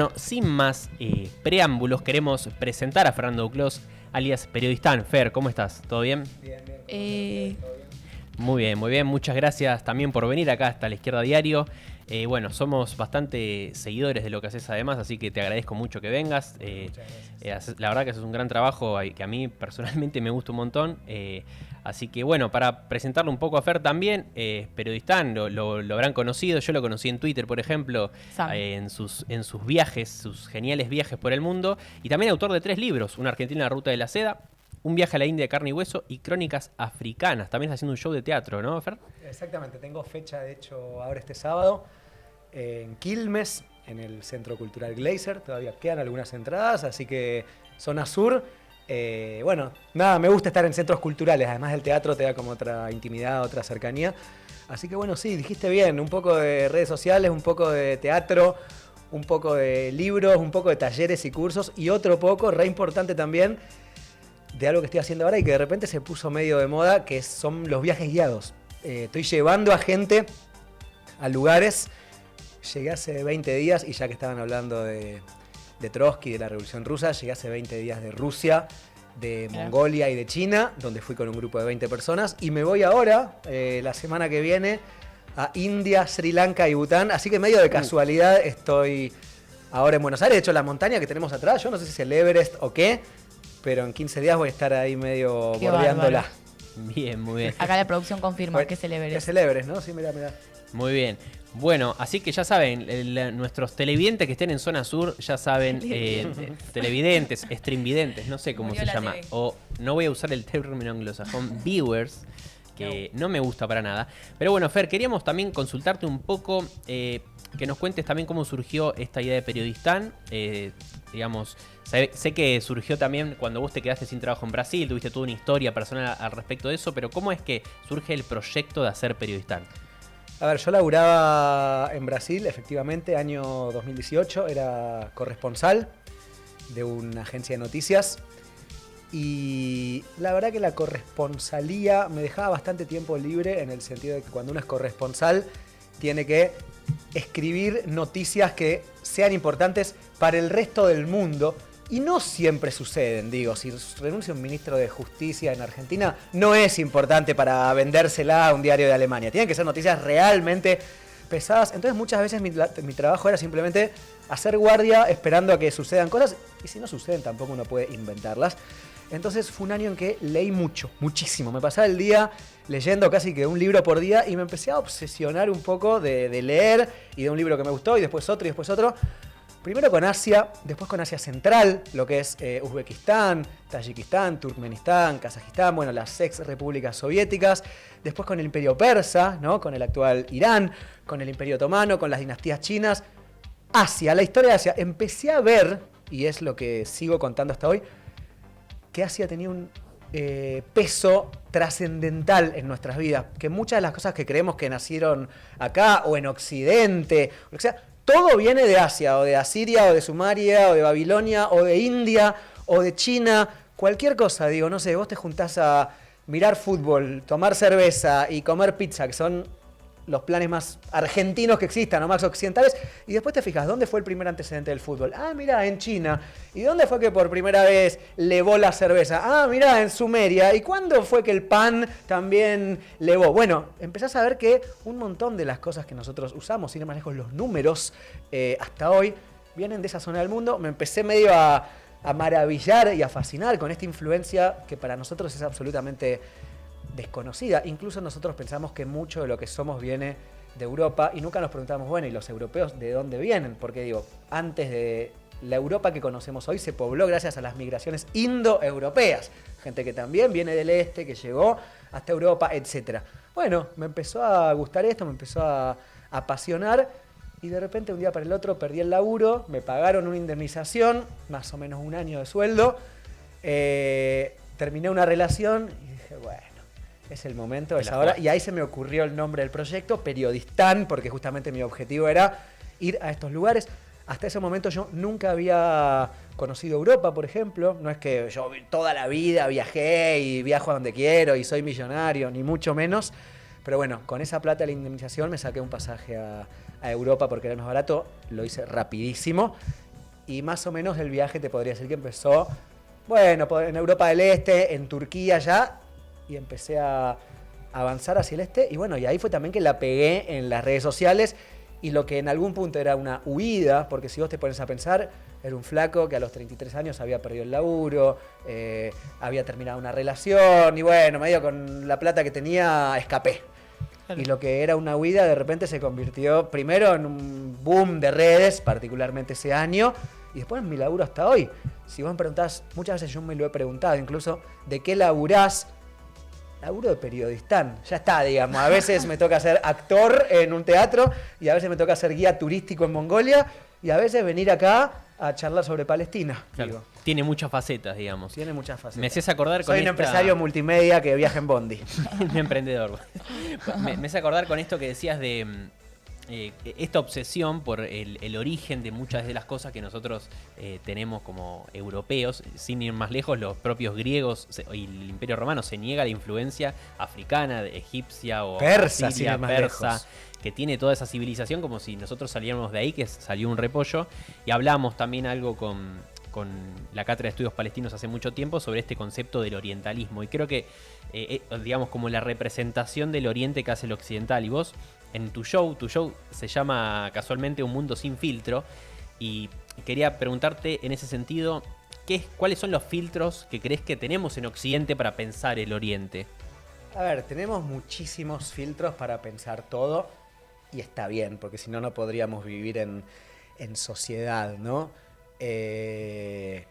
Bueno, sin más preámbulos, queremos presentar a Fernando Duclos, alias Periodistán. Fer, ¿cómo estás? ¿Todo bien? Bien, bien. ¿Todo bien? Muy bien, muy bien. Muchas gracias también por venir acá hasta La Izquierda Diario. Bueno, somos bastante seguidores de lo que haces además, así que te agradezco mucho que vengas. Muchas gracias. La verdad que haces un gran trabajo que a mí personalmente me gusta un montón. Así que bueno, para presentarlo un poco a Fer también, Periodistán, lo habrán conocido. Yo lo conocí en Twitter, por ejemplo, en sus viajes, sus geniales viajes por el mundo. Y también autor de 3 libros, Una Argentina en la Ruta de la Seda, Un viaje a la India de carne y hueso y Crónicas africanas. También está haciendo un show de teatro, ¿no, Fer? Exactamente, tengo fecha de hecho ahora este sábado en Quilmes, en el Centro Cultural Glaser. Todavía quedan algunas entradas, así que zona sur. Bueno, nada, me gusta estar en centros culturales, además del teatro te da como otra intimidad, otra cercanía. Así que bueno, sí, dijiste bien, un poco de redes sociales, un poco de teatro, un poco de libros, un poco de talleres y cursos y otro poco, re importante también, de algo que estoy haciendo ahora y que de repente se puso medio de moda, que son los viajes guiados. Estoy llevando a gente a lugares. Llegué hace 20 días y ya que estaban hablando de Trotsky, de la Revolución Rusa, llegué hace 20 días de Rusia, de Mongolia y de China, donde fui con un grupo de 20 personas. Y me voy ahora, la semana que viene, a India, Sri Lanka y Bután. Así que medio de casualidad estoy ahora en Buenos Aires. De hecho, la montaña que tenemos atrás, yo no sé si es el Everest o qué, pero en 15 días voy a estar ahí medio bordeándola. Bien, muy bien. Acá la producción confirma que es el Everest. Es el Everest, ¿no? Sí, mirá. Muy bien. Bueno, así que ya saben, nuestros televidentes que estén en zona sur, ya saben, televidentes, streamvidentes, no sé cómo se llama, TV. o no voy a usar el término anglosajón, viewers, que no me gusta para nada. Pero bueno, Fer, queríamos también consultarte un poco, que nos cuentes también cómo surgió esta idea de Periodistán. Digamos, sé que surgió también cuando vos te quedaste sin trabajo en Brasil, tuviste toda una historia personal al respecto de eso, pero ¿cómo es que surge el proyecto de hacer Periodistán? A ver, yo laburaba en Brasil, efectivamente, año 2018, era corresponsal de una agencia de noticias y la verdad que la corresponsalía me dejaba bastante tiempo libre en el sentido de que cuando uno es corresponsal tiene que escribir noticias que sean importantes para el resto del mundo. Y no siempre suceden, digo, si renuncia un ministro de Justicia en Argentina, no es importante para vendérsela a un diario de Alemania. Tienen que ser noticias realmente pesadas. Entonces muchas veces mi trabajo era simplemente hacer guardia esperando a que sucedan cosas. Y si no suceden tampoco uno puede inventarlas. Entonces fue un año en que leí muchísimo. Me pasaba el día leyendo casi que un libro por día y me empecé a obsesionar un poco de leer y de un libro que me gustó y después otro y después otro. Primero con Asia, después con Asia Central, lo que es Uzbekistán, Tayikistán, Turkmenistán, Kazajistán, bueno, las ex repúblicas soviéticas. Después con el Imperio Persa, ¿no? Con el actual Irán, con el Imperio Otomano, con las dinastías chinas. Asia, la historia de Asia. Empecé a ver, y es lo que sigo contando hasta hoy, que Asia tenía un peso trascendental en nuestras vidas. Que muchas de las cosas que creemos que nacieron acá o en Occidente, o lo que sea, todo viene de Asia, o de Asiria, o de Sumeria, o de Babilonia, o de India, o de China. Cualquier cosa, digo, no sé, vos te juntás a mirar fútbol, tomar cerveza y comer pizza, que son los planes más argentinos que existan, o más occidentales, y después te fijas, ¿dónde fue el primer antecedente del fútbol? Ah, mirá, en China. ¿Y dónde fue que por primera vez levó la cerveza? Ah, mirá, en Sumeria. ¿Y cuándo fue que el pan también levó? Bueno, empezás a ver que un montón de las cosas que nosotros usamos, sin ir más lejos, los números, hasta hoy, vienen de esa zona del mundo. Me empecé medio a maravillar y a fascinar con esta influencia que para nosotros es absolutamente desconocida. Incluso nosotros pensamos que mucho de lo que somos viene de Europa y nunca nos preguntamos, bueno, ¿y los europeos de dónde vienen? Porque digo, antes de la Europa que conocemos hoy se pobló gracias a las migraciones indoeuropeas. Gente que también viene del este, que llegó hasta Europa, etc. Bueno, me empezó a gustar esto, me empezó a apasionar y de repente un día para el otro perdí el laburo, me pagaron una indemnización, más o menos un año de sueldo, terminé una relación y dije, bueno, es el momento, es ahora. Y ahí se me ocurrió el nombre del proyecto, Periodistán, porque justamente mi objetivo era ir a estos lugares. Hasta ese momento yo nunca había conocido Europa, por ejemplo. No es que yo toda la vida viajé y viajo a donde quiero y soy millonario, ni mucho menos. Pero bueno, con esa plata de la indemnización me saqué un pasaje a Europa porque era más barato. Lo hice rapidísimo. y más o menos el viaje te podría decir que empezó, bueno, en Europa del Este, en Turquía ya, y empecé a avanzar hacia el este, y bueno, y ahí fue también que la pegué en las redes sociales, y lo que en algún punto era una huida, porque si vos te pones a pensar, era un flaco que a los 33 años había perdido el laburo, había terminado una relación, y bueno, medio con la plata que tenía, escapé. Y lo que era una huida de repente se convirtió primero en un boom de redes, particularmente ese año, y después en mi laburo hasta hoy. Si vos me preguntás, muchas veces yo me lo he preguntado incluso, ¿de qué laburás? Laburo de periodistán, ya está, digamos. A veces me toca ser actor en un teatro y a veces me toca ser guía turístico en Mongolia y a veces venir acá a charlar sobre Palestina. Claro. Digo. Tiene muchas facetas, digamos. Tiene muchas facetas. Me haces acordar con Soy un empresario multimedia que viaja en Bondi. Un emprendedor. Me hace acordar con esto que decías de esta obsesión por el origen de muchas de las cosas que nosotros tenemos como europeos. Sin ir más lejos, los propios griegos y el Imperio Romano se niega la influencia africana, egipcia o persa, siria, sin ir más persa, lejos. que tiene toda esa civilización, como si nosotros saliéramos de ahí, que salió un repollo. Y hablamos también algo con la Cátedra de Estudios Palestinos hace mucho tiempo sobre este concepto del orientalismo. Y creo que, digamos, como la representación del oriente que hace el occidental. Y vos, en tu show se llama casualmente Un Mundo Sin Filtro. Y quería preguntarte en ese sentido, ¿cuáles son los filtros que crees que tenemos en Occidente para pensar el oriente? A ver, tenemos muchísimos filtros para pensar todo y está bien, porque si no, no podríamos vivir en sociedad, ¿no? Es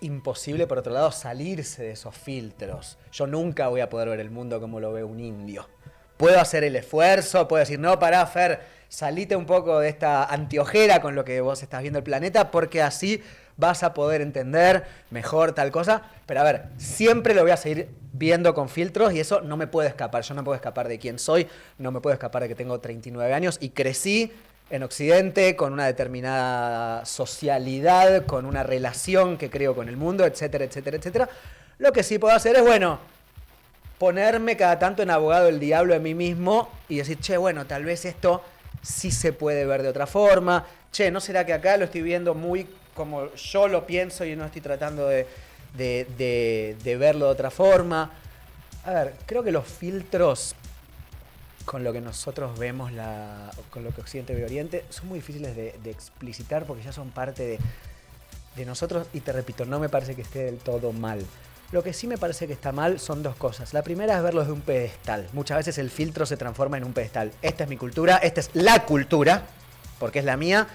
imposible, por otro lado, salirse de esos filtros. Yo nunca voy a poder ver el mundo como lo ve un indio. Puedo hacer el esfuerzo, puedo decir, no, pará, Fer, salite un poco de esta anteojera con lo que vos estás viendo el planeta, porque así vas a poder entender mejor tal cosa. Pero a ver, siempre lo voy a seguir viendo con filtros y eso no me puede escapar. Yo no puedo escapar de quién soy, no me puedo escapar de que tengo 39 años y crecí en Occidente, con una determinada socialidad, con una relación que creo con el mundo, etcétera, etcétera, etcétera. Lo que sí puedo hacer es, bueno, ponerme cada tanto en abogado del diablo de mí mismo y decir, che, bueno, tal vez esto sí se puede ver de otra forma. Che, ¿no será que acá lo estoy viendo muy como yo lo pienso y no estoy tratando de verlo de otra forma? A ver, creo que los filtros con lo que nosotros vemos, con lo que Occidente ve Oriente, son muy difíciles de explicitar porque ya son parte de nosotros y te repito, no me parece que esté del todo mal. Lo que sí me parece que está mal son dos cosas. La primera es verlo desde un pedestal. Muchas veces el filtro se transforma en un pedestal. Esta es mi cultura, esta es la cultura, porque es la mía,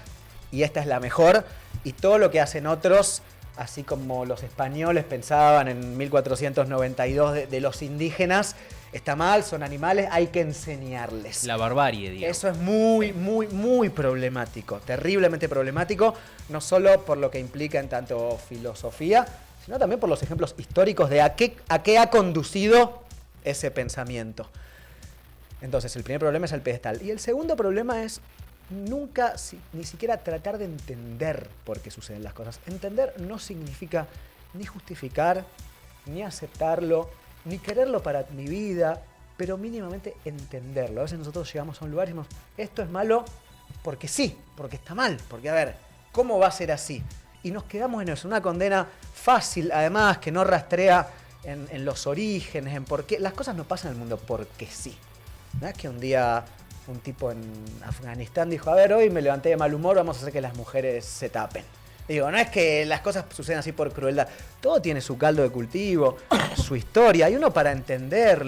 y esta es la mejor. Y todo lo que hacen otros, así como los españoles pensaban en 1492 de los indígenas, está mal, son animales, hay que enseñarles. La barbarie, digamos. Eso es muy, muy, muy problemático, terriblemente problemático, no solo por lo que implica en tanto filosofía, sino también por los ejemplos históricos de a qué ha conducido ese pensamiento. Entonces, el primer problema es el pedestal. Y el segundo problema es nunca, ni siquiera tratar de entender por qué suceden las cosas. Entender no significa ni justificar, ni aceptarlo, ni quererlo para mi vida, pero mínimamente entenderlo. A veces nosotros llegamos a un lugar y decimos, esto es malo porque sí, porque está mal, porque a ver, ¿cómo va a ser así? Y nos quedamos en eso, una condena fácil, además, que no rastrea en los orígenes, en por qué. Las cosas no pasan en el mundo porque sí. No es que un día un tipo en Afganistán dijo, a ver, hoy me levanté de mal humor, vamos a hacer que las mujeres se tapen. Digo, no es que las cosas suceden así por crueldad. Todo tiene su caldo de cultivo, su historia. Y uno para entender,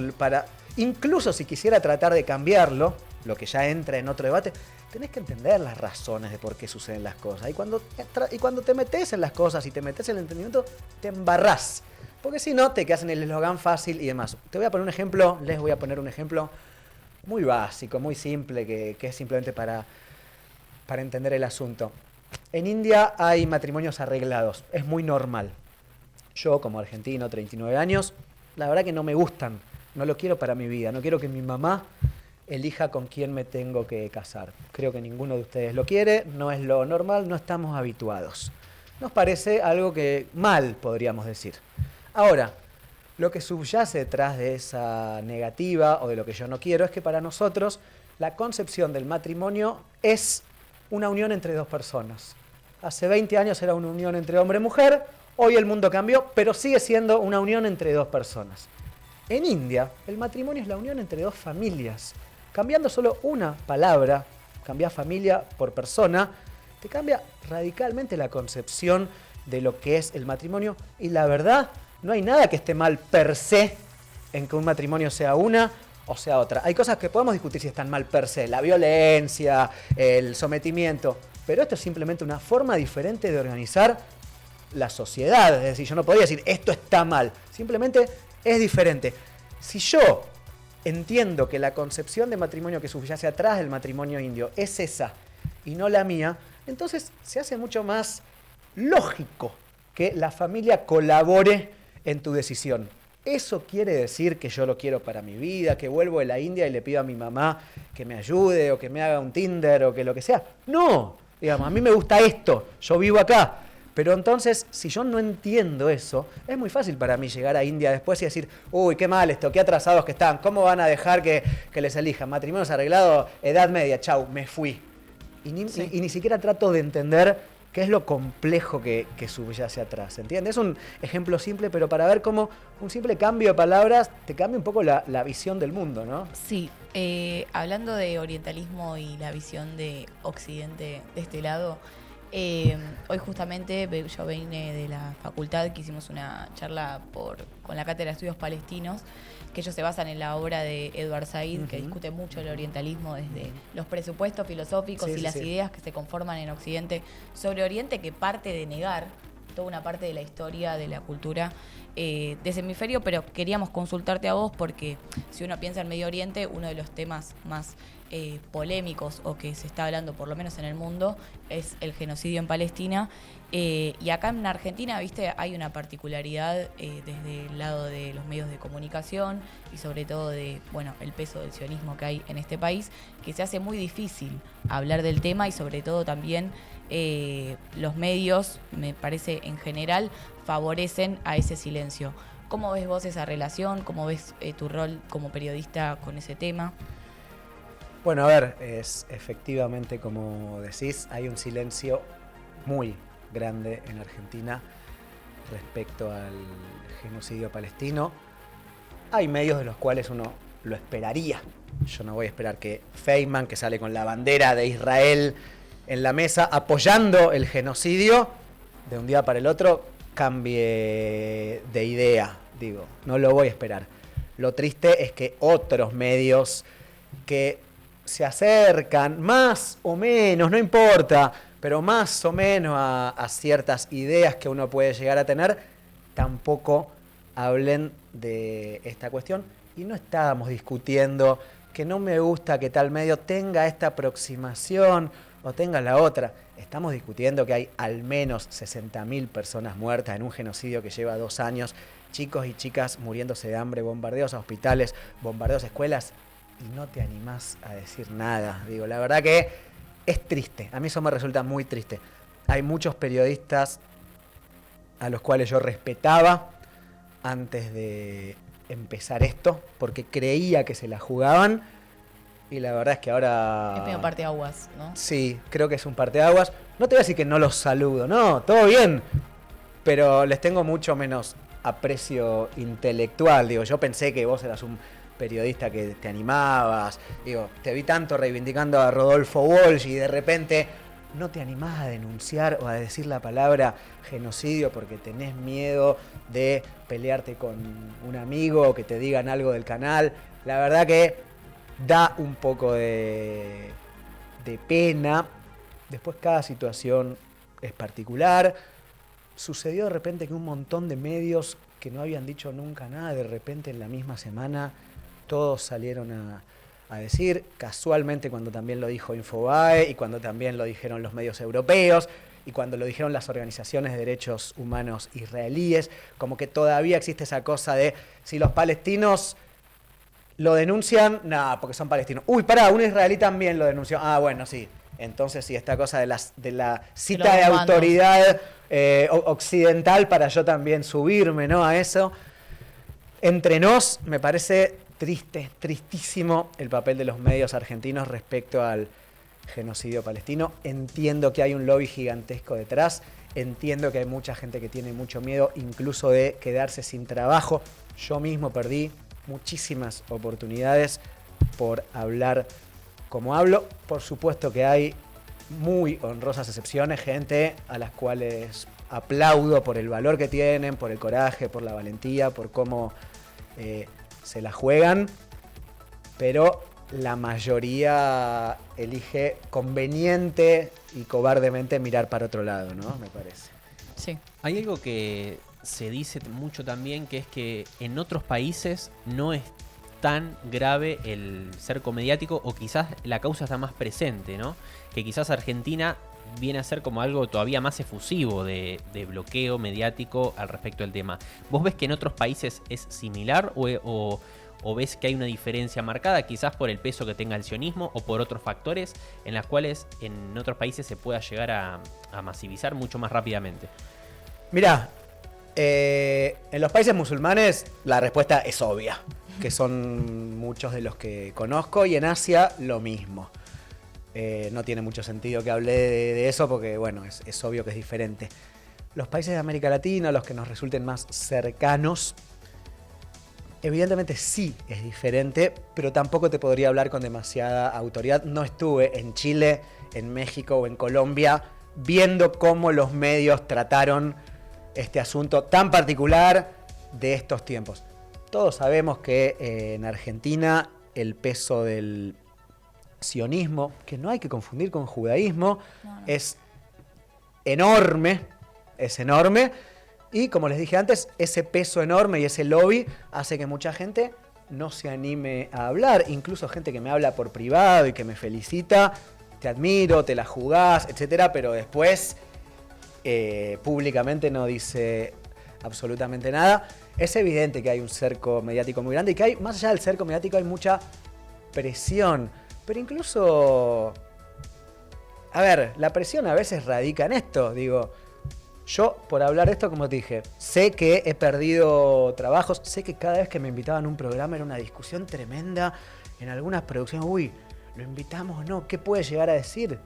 incluso si quisiera tratar de cambiarlo, lo que ya entra en otro debate, tenés que entender las razones de por qué suceden las cosas. Y cuando te metes en las cosas y te metes en el entendimiento, te embarrás. Porque si no, te quedas en el eslogan fácil y demás. Les voy a poner un ejemplo muy básico, muy simple, que es simplemente para entender el asunto. En India hay matrimonios arreglados, es muy normal. Yo, como argentino, 39 años, la verdad que no me gustan, no lo quiero para mi vida, no quiero que mi mamá elija con quién me tengo que casar. Creo que ninguno de ustedes lo quiere, no es lo normal, no estamos habituados. Nos parece algo que mal, podríamos decir. Ahora, lo que subyace detrás de esa negativa o de lo que yo no quiero es que para nosotros la concepción del matrimonio es una unión entre dos personas. Hace 20 años era una unión entre hombre y mujer, hoy el mundo cambió, pero sigue siendo una unión entre dos personas. En India, el matrimonio es la unión entre dos familias. Cambiando solo una palabra, cambiar familia por persona, te cambia radicalmente la concepción de lo que es el matrimonio. Y la verdad, no hay nada que esté mal per se en que un matrimonio sea una o sea otra. Hay cosas que podemos discutir si están mal per se, la violencia, el sometimiento, pero esto es simplemente una forma diferente de organizar la sociedad. Es decir, yo no podría decir esto está mal, simplemente es diferente. Si yo entiendo que la concepción de matrimonio que subyace atrás del matrimonio indio es esa y no la mía, entonces se hace mucho más lógico que la familia colabore en tu decisión. ¿Eso quiere decir que yo lo quiero para mi vida, que vuelvo de la India y le pido a mi mamá que me ayude o que me haga un Tinder o que lo que sea? No, digamos, a mí me gusta esto, yo vivo acá. Pero entonces, si yo no entiendo eso, es muy fácil para mí llegar a India después y decir, uy, qué mal esto, qué atrasados que están, ¿cómo van a dejar que les elijan? Matrimonios arreglados, edad media, chau, me fui. Y ni siquiera trato de entender qué es lo complejo que subyace atrás, ¿entiendes? Es un ejemplo simple, pero para ver cómo un simple cambio de palabras te cambia un poco la visión del mundo, ¿no? Sí, hablando de orientalismo y la visión de Occidente de este lado, hoy justamente yo vine de la facultad que hicimos una charla con la Cátedra de Estudios Palestinos, que ellos se basan en la obra de Edward Said, que discute mucho el orientalismo desde los presupuestos filosóficos y las ideas que se conforman en Occidente sobre Oriente, que parte de negar toda una parte de la historia, de la cultura de ese hemisferio, pero queríamos consultarte a vos porque si uno piensa en Medio Oriente, uno de los temas más polémicos o que se está hablando por lo menos en el mundo es el genocidio en Palestina, y acá en Argentina, viste, hay una particularidad desde el lado de los medios de comunicación y sobre todo de, bueno, el peso del sionismo que hay en este país, que se hace muy difícil hablar del tema y sobre todo también los medios, me parece en general, favorecen a ese silencio. ¿Cómo ves vos esa relación? ¿Cómo ves tu rol como periodista con ese tema? Bueno, a ver, es efectivamente como decís, hay un silencio muy grande en Argentina respecto al genocidio palestino. Hay medios de los cuales uno lo esperaría. Yo no voy a esperar que Feynman, que sale con la bandera de Israel en la mesa apoyando el genocidio, de un día para el otro cambie de idea. Digo, no lo voy a esperar. Lo triste es que otros medios que se acercan más o menos, no importa, pero más o menos a ciertas ideas que uno puede llegar a tener, tampoco hablen de esta cuestión. Y no estábamos discutiendo que no me gusta que tal medio tenga esta aproximación o tenga la otra. Estamos discutiendo que hay al menos 60.000 personas muertas en un genocidio que lleva 2 años, chicos y chicas muriéndose de hambre, bombardeos a hospitales, bombardeos a escuelas, y no te animás a decir nada. Digo, la verdad que es triste. A mí eso me resulta muy triste. Hay muchos periodistas a los cuales yo respetaba antes de empezar esto, porque creía que se la jugaban, y la verdad es que ahora... Es medio parteaguas, ¿no? Sí, creo que es un parteaguas. No te voy a decir que no los saludo, no, todo bien, pero les tengo mucho menos aprecio intelectual. Digo, yo pensé que vos eras un periodista que te animabas, digo, te vi tanto reivindicando a Rodolfo Walsh y de repente no te animás a denunciar o a decir la palabra genocidio porque tenés miedo de pelearte con un amigo o que te digan algo del canal. La verdad que da un poco de pena. Después cada situación es particular. Sucedió de repente que un montón de medios que no habían dicho nunca nada, de repente en la misma semana todos salieron a decir, casualmente cuando también lo dijo Infobae y cuando también lo dijeron los medios europeos y cuando lo dijeron las organizaciones de derechos humanos israelíes, como que todavía existe esa cosa de si los palestinos lo denuncian, nada, porque son palestinos. Uy, pará, un israelí también lo denunció. Ah, bueno, sí. Entonces sí, esta cosa de la cita de autoridad occidental para yo también subirme, ¿no?, a eso. Entre nos, me parece tristísimo el papel de los medios argentinos respecto al genocidio palestino. Entiendo que hay un lobby gigantesco detrás. Entiendo que hay mucha gente que tiene mucho miedo, incluso de quedarse sin trabajo. Yo mismo perdí muchísimas oportunidades por hablar como hablo. Por supuesto que hay muy honrosas excepciones, gente a las cuales aplaudo por el valor que tienen, por el coraje, por la valentía, por cómo se la juegan, pero la mayoría elige conveniente y cobardemente mirar para otro lado, ¿no? Me parece. Sí. Hay algo que se dice mucho también, que es que en otros países no es tan grave el cerco mediático, o quizás la causa está más presente, ¿no? Que quizás Argentina viene a ser como algo todavía más efusivo de bloqueo mediático al respecto del tema. ¿Vos ves que en otros países es similar o ves que hay una diferencia marcada, quizás por el peso que tenga el sionismo o por otros factores en las cuales en otros países se pueda llegar a masivizar mucho más rápidamente? Mirá, en los países musulmanes la respuesta es obvia, que son muchos de los que conozco, y en Asia lo mismo. No tiene mucho sentido que hable de eso porque, bueno, es obvio que es diferente. Los países de América Latina, los que nos resulten más cercanos, evidentemente sí es diferente, pero tampoco te podría hablar con demasiada autoridad. No estuve en Chile, en México o en Colombia viendo cómo los medios trataron este asunto tan particular de estos tiempos. Todos sabemos que en Argentina el peso del sionismo, que no hay que confundir con judaísmo, es enorme, y como les dije antes, ese peso enorme y ese lobby hace que mucha gente no se anime a hablar, incluso gente que me habla por privado y que me felicita, te admiro, te la jugás, etcétera, pero después públicamente no dice absolutamente nada. Es evidente que hay un cerco mediático muy grande y que hay, más allá del cerco mediático, hay mucha presión. Pero incluso, a ver, la presión a veces radica en esto. Digo, yo por hablar de esto, como te dije, sé que he perdido trabajos, sé que cada vez que me invitaban a un programa era una discusión tremenda. En algunas producciones, uy, ¿lo invitamos o no? ¿Qué puede llegar a decir?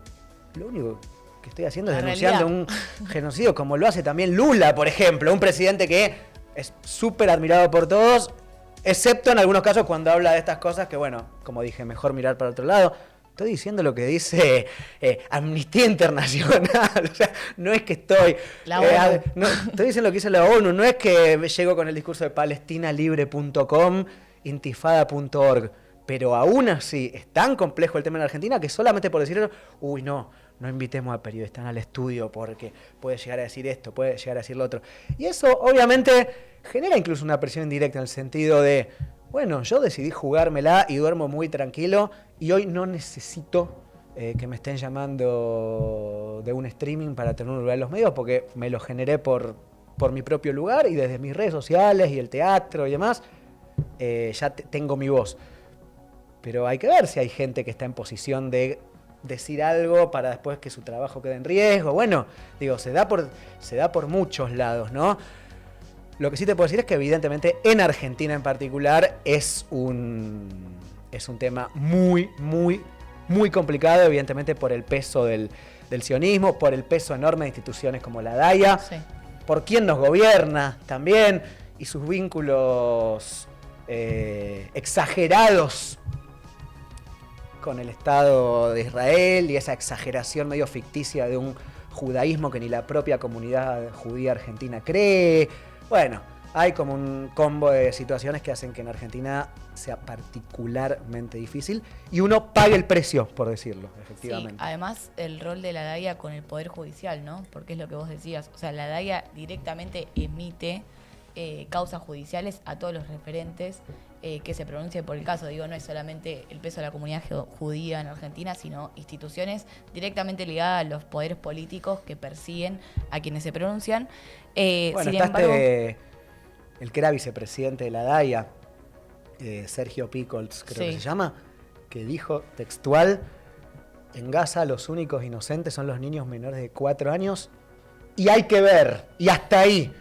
Lo único que estoy haciendo es denunciando un genocidio, como lo hace también Lula, por ejemplo, un presidente que es súper admirado por todos, excepto en algunos casos cuando habla de estas cosas que, bueno, como dije, mejor mirar para otro lado. Estoy diciendo lo que dice Amnistía Internacional. O sea, no es que estoy... no, estoy diciendo lo que dice la ONU. No es que llego con el discurso de palestinalibre.com, intifada.org. Pero aún así, es tan complejo el tema en Argentina que solamente por decirlo, uy, no invitemos a periodistas al estudio porque puede llegar a decir esto, puede llegar a decir lo otro. Y eso, obviamente, genera incluso una presión indirecta en el sentido de, bueno, yo decidí jugármela y duermo muy tranquilo y hoy no necesito que me estén llamando de un streaming para tener un lugar en los medios porque me lo generé por mi propio lugar y desde mis redes sociales y el teatro y demás, ya tengo mi voz. Pero hay que ver si hay gente que está en posición de decir algo para después que su trabajo quede en riesgo. Bueno, digo, se da por muchos lados, ¿no? Lo que sí te puedo decir es que evidentemente en Argentina en particular es un tema muy, muy, muy complicado, evidentemente por el peso del sionismo, por el peso enorme de instituciones como la DAIA, sí, por quién nos gobierna también y sus vínculos exagerados con el Estado de Israel y esa exageración medio ficticia de un judaísmo que ni la propia comunidad judía argentina cree. Bueno, hay como un combo de situaciones que hacen que en Argentina sea particularmente difícil y uno pague el precio, por decirlo, efectivamente. Sí, además el rol de la DAIA con el Poder Judicial, ¿no? Porque es lo que vos decías, o sea, la DAIA directamente emite causas judiciales a todos los referentes que se pronuncien por el caso. Digo, no es solamente el peso de la comunidad judía en Argentina, sino instituciones directamente ligadas a los poderes políticos que persiguen a quienes se pronuncian. Bueno, sin embargo, el que era vicepresidente de la DAIA, Sergio Pickles, creo que se llama, que dijo textual, en Gaza los únicos inocentes son los niños menores de 4 años y hay que ver, y hasta ahí.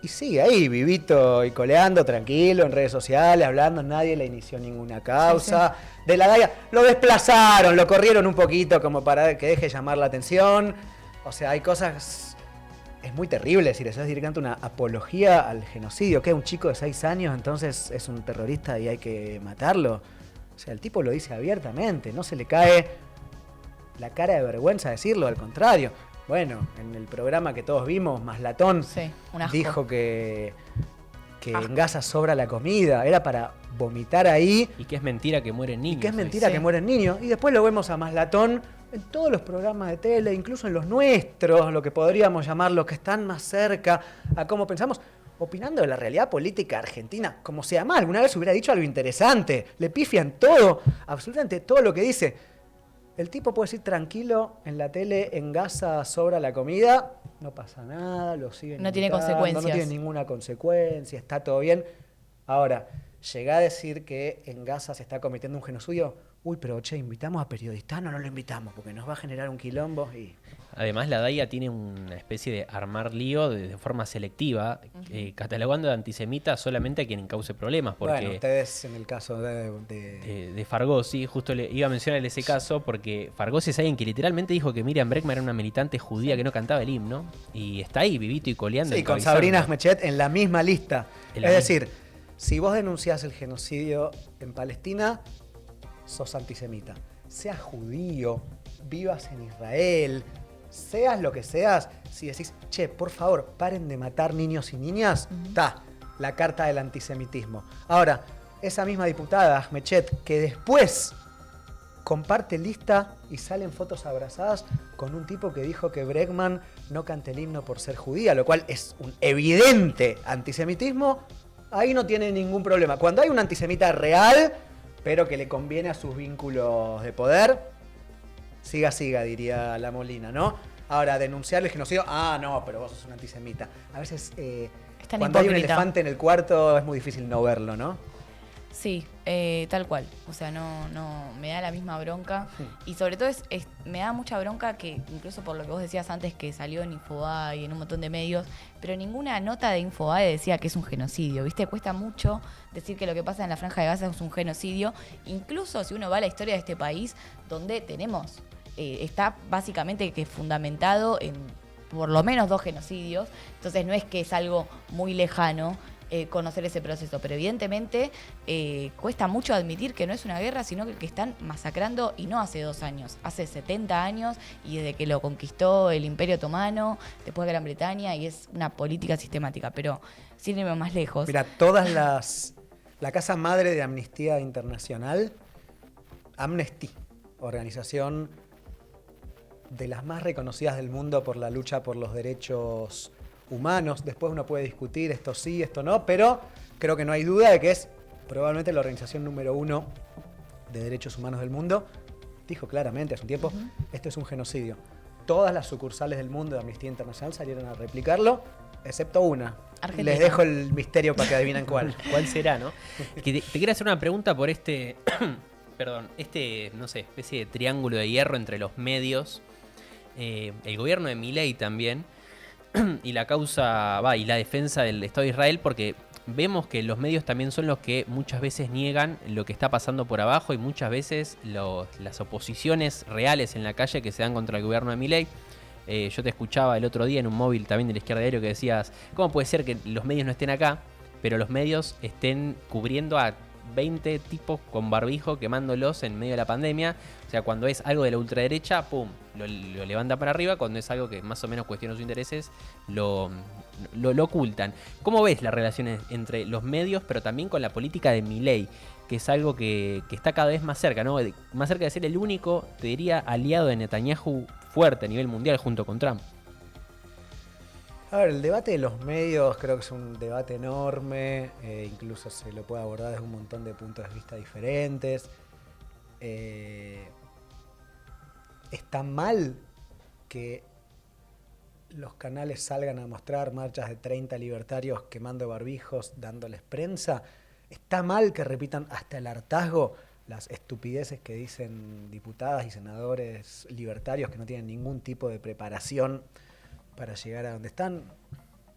Y sigue ahí, vivito y coleando, tranquilo, en redes sociales, hablando, nadie le inició ninguna causa. Sí. De la Daya, lo desplazaron, lo corrieron un poquito como para que deje llamar la atención. O sea, hay cosas... Es muy terrible si le haces directamente una apología al genocidio. ¿Qué? Un chico de 6 años, entonces es un terrorista y hay que matarlo. O sea, el tipo lo dice abiertamente, no se le cae la cara de vergüenza decirlo, al contrario. Bueno, en el programa que todos vimos, Maslatón dijo que en Gaza sobra la comida, era para vomitar ahí. Y que es mentira que mueren niños. Y que es mentira que mueren niños. Y después lo vemos a Maslatón en todos los programas de tele, incluso en los nuestros, lo que podríamos llamar los que están más cerca a cómo pensamos, opinando de la realidad política argentina, como si además alguna vez hubiera dicho algo interesante. Le pifian todo, absolutamente todo lo que dice. El tipo puede decir tranquilo en la tele, en Gaza sobra la comida, no pasa nada, lo siguen. No tiene consecuencias. No tiene ninguna consecuencia, está todo bien. Ahora, llega a decir que en Gaza se está cometiendo un genocidio. Uy, pero che, ¿invitamos a periodistas? No lo invitamos porque nos va a generar un quilombo y... Además, la DAIA tiene una especie de armar lío de forma selectiva, catalogando de antisemita solamente a quien cause problemas. Porque bueno, ustedes en el caso de Fargosi, justo le iba a mencionar ese caso, porque Fargosi es alguien que literalmente dijo que Miriam Bregman era una militante judía que no cantaba el himno, y está ahí, vivito y coleando. Sí, con Sabrina Ahmechet en la misma lista. Es decir, si vos denunciás el genocidio en Palestina, sos antisemita. Seas judío, vivas en Israel... Seas lo que seas, si decís, che, por favor, paren de matar niños y niñas, está la carta del antisemitismo. Ahora, esa misma diputada, Ahmechet, que después comparte lista y salen fotos abrazadas con un tipo que dijo que Bregman no canta el himno por ser judía, lo cual es un evidente antisemitismo, ahí no tiene ningún problema. Cuando hay un antisemita real, pero que le conviene a sus vínculos de poder... Siga, diría La Molina, ¿no? Ahora, denunciar el genocidio, no, pero vos sos un antisemita. A veces, cuando hay un elefante en el cuarto, es muy difícil no verlo, ¿no? Sí, tal cual. O sea, no, me da la misma bronca. Y sobre todo me da mucha bronca que, incluso por lo que vos decías antes, que salió en Infobae y en un montón de medios, pero ninguna nota de Infobae decía que es un genocidio, ¿viste? Cuesta mucho decir que lo que pasa en la Franja de Gaza es un genocidio, incluso si uno va a la historia de este país, donde tenemos... está básicamente que fundamentado en por lo menos 2 genocidios, entonces no es que es algo muy lejano conocer ese proceso, pero evidentemente cuesta mucho admitir que no es una guerra, sino que están masacrando, y no hace 2 años, hace 70 años, y desde que lo conquistó el Imperio Otomano, después Gran Bretaña, y es una política sistemática, pero sin irme más lejos. Mira, la casa madre de Amnistía Internacional, Amnesty, organización de las más reconocidas del mundo por la lucha por los derechos humanos. Después uno puede discutir esto sí, esto no, pero creo que no hay duda de que es probablemente la organización número 1 de derechos humanos del mundo. Dijo claramente hace un tiempo, esto es un genocidio. Todas las sucursales del mundo de Amnistía Internacional salieron a replicarlo, excepto una. Argentina. Les dejo el misterio para que adivinen cuál. ¿Cuál será, no? Te quiero hacer una pregunta por no sé, especie de triángulo de hierro entre los medios, el gobierno de Milei también, y la causa, y la defensa del Estado de Israel, porque vemos que los medios también son los que muchas veces niegan lo que está pasando por abajo, y muchas veces las oposiciones reales en la calle que se dan contra el gobierno de Milei. Yo te escuchaba el otro día en un móvil también de la Izquierda Diario que decías, ¿cómo puede ser que los medios no estén acá, pero los medios estén cubriendo a 20 tipos con barbijo quemándolos en medio de la pandemia? O sea, cuando es algo de la ultraderecha, pum, lo levanta para arriba. Cuando es algo que más o menos cuestiona sus intereses, lo ocultan. ¿Cómo ves las relaciones entre los medios, pero también con la política de Milei, que es algo que está cada vez más cerca, ¿no? Más cerca de ser el único, te diría, aliado de Netanyahu fuerte a nivel mundial junto con Trump? A ver, el debate de los medios creo que es un debate enorme, incluso se lo puede abordar desde un montón de puntos de vista diferentes. Está mal que los canales salgan a mostrar marchas de 30 libertarios quemando barbijos, dándoles prensa. Está mal que repitan hasta el hartazgo las estupideces que dicen diputadas y senadores libertarios que no tienen ningún tipo de preparación para llegar a donde están.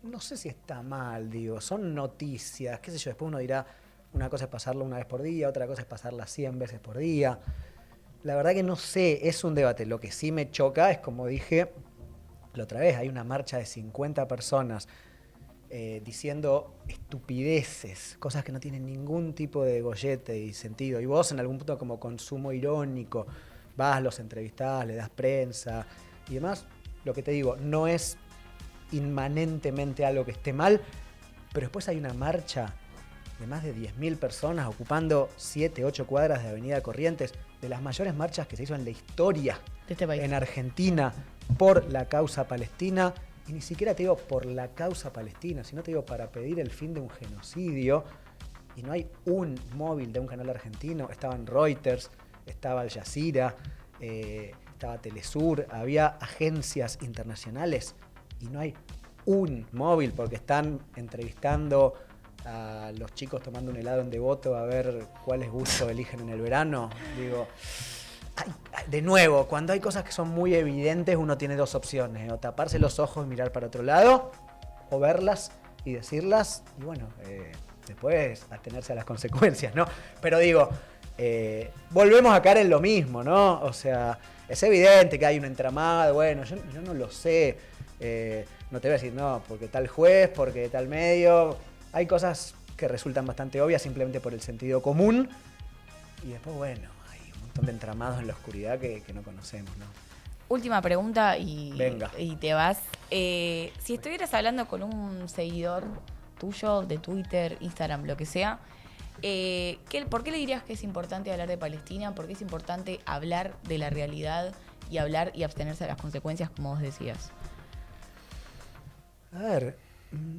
no sé si está mal, digo, son noticias, qué sé yo, después uno dirá, una cosa es pasarlo una vez por día, otra cosa es pasarla 100 veces por día. La verdad que no sé, es un debate. Lo que sí me choca es, como dije la otra vez, hay una marcha de 50 personas diciendo estupideces, cosas que no tienen ningún tipo de gollete y sentido. Y vos en algún punto como consumo irónico, vas, los entrevistás, le das prensa y demás. Lo que te digo, no es inmanentemente algo que esté mal, pero después hay una marcha de más de 10.000 personas ocupando 7, 8 cuadras de Avenida Corrientes, de las mayores marchas que se hizo en la historia de este país, en Argentina, por la causa palestina. Y ni siquiera te digo por la causa palestina, sino te digo para pedir el fin de un genocidio. Y no hay un móvil de un canal argentino. Estaban Reuters, estaba Al Jazeera, estaba Telesur, había agencias internacionales y no hay un móvil porque están entrevistando a los chicos tomando un helado en Devoto a ver cuáles gustos eligen en el verano. Digo, de nuevo, cuando hay cosas que son muy evidentes, uno tiene dos opciones: o taparse los ojos y mirar para otro lado, o verlas y decirlas, y bueno, después atenerse a las consecuencias, ¿no? Pero digo, volvemos a caer en lo mismo, ¿no? O sea, es evidente que hay un entramado, bueno, yo no lo sé, no te voy a decir, no, porque tal juez, porque tal medio. Hay cosas que resultan bastante obvias simplemente por el sentido común, y después, bueno, hay un montón de entramados en la oscuridad que no conocemos, ¿no? Última pregunta y te vas. Si estuvieras hablando con un seguidor tuyo de Twitter, Instagram, lo que sea, ¿por qué le dirías que es importante hablar de Palestina? ¿Por qué es importante hablar de la realidad y hablar y abstenerse de las consecuencias, como vos decías? A ver,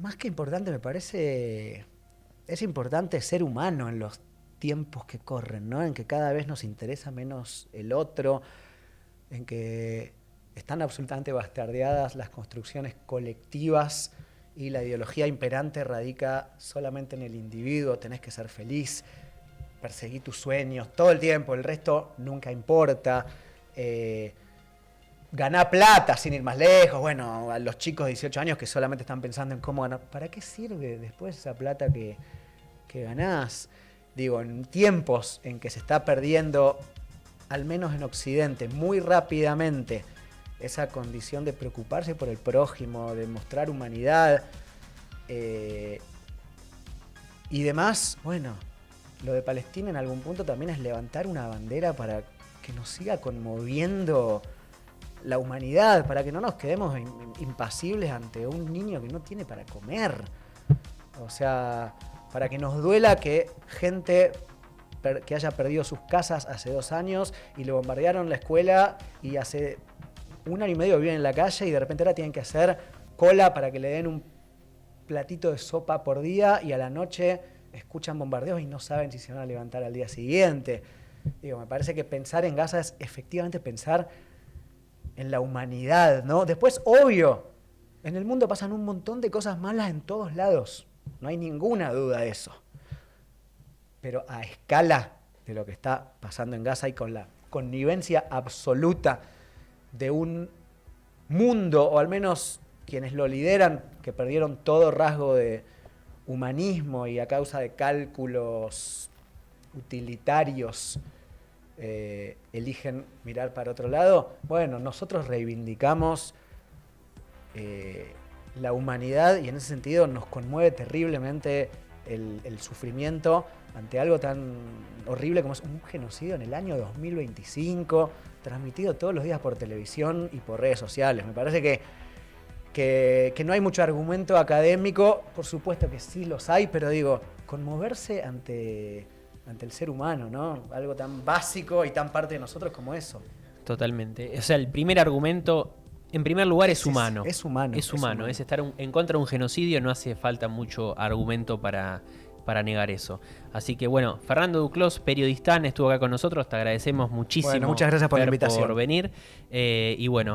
más que importante me parece, es importante ser humano en los tiempos que corren, ¿no? En que cada vez nos interesa menos el otro, en que están absolutamente bastardeadas las construcciones colectivas y la ideología imperante radica solamente en el individuo. Tenés que ser feliz, perseguir tus sueños todo el tiempo, el resto nunca importa. Ganar plata sin ir más lejos. Bueno, a los chicos de 18 años que solamente están pensando en cómo ganar, ¿para qué sirve después esa plata que ganás? Digo, en tiempos en que se está perdiendo, al menos en Occidente, muy rápidamente esa condición de preocuparse por el prójimo, de mostrar humanidad y demás, bueno, lo de Palestina en algún punto también es levantar una bandera para que nos siga conmoviendo la humanidad, para que no nos quedemos impasibles ante un niño que no tiene para comer. O sea, para que nos duela que gente que haya perdido sus casas hace 2 años y le bombardearon la escuela y hace 1 año y medio viven en la calle y de repente ahora tienen que hacer cola para que le den un platito de sopa por día y a la noche escuchan bombardeos y no saben si se van a levantar al día siguiente. Digo, me parece que pensar en Gaza es efectivamente pensar en la humanidad, ¿no? Después, obvio, en el mundo pasan un montón de cosas malas en todos lados. No hay ninguna duda de eso. Pero a escala de lo que está pasando en Gaza y con la connivencia absoluta de un mundo, o al menos quienes lo lideran, que perdieron todo rasgo de humanismo y a causa de cálculos utilitarios eligen mirar para otro lado. Bueno, nosotros reivindicamos la humanidad y en ese sentido nos conmueve terriblemente el sufrimiento ante algo tan horrible como es un genocidio en el año 2025, transmitido todos los días por televisión y por redes sociales. Me parece que no hay mucho argumento académico, por supuesto que sí los hay, pero digo, conmoverse ante el ser humano, ¿no? Algo tan básico y tan parte de nosotros como eso. Totalmente. O sea, el primer argumento, en primer lugar, es humano. Es humano. Es humano. Es estar en contra de un genocidio, no hace falta mucho argumento para negar eso. Así que bueno, Fernando Duclos, periodista, estuvo acá con nosotros, te agradecemos muchísimo. Bueno, muchas gracias por la invitación. Por venir. Y bueno,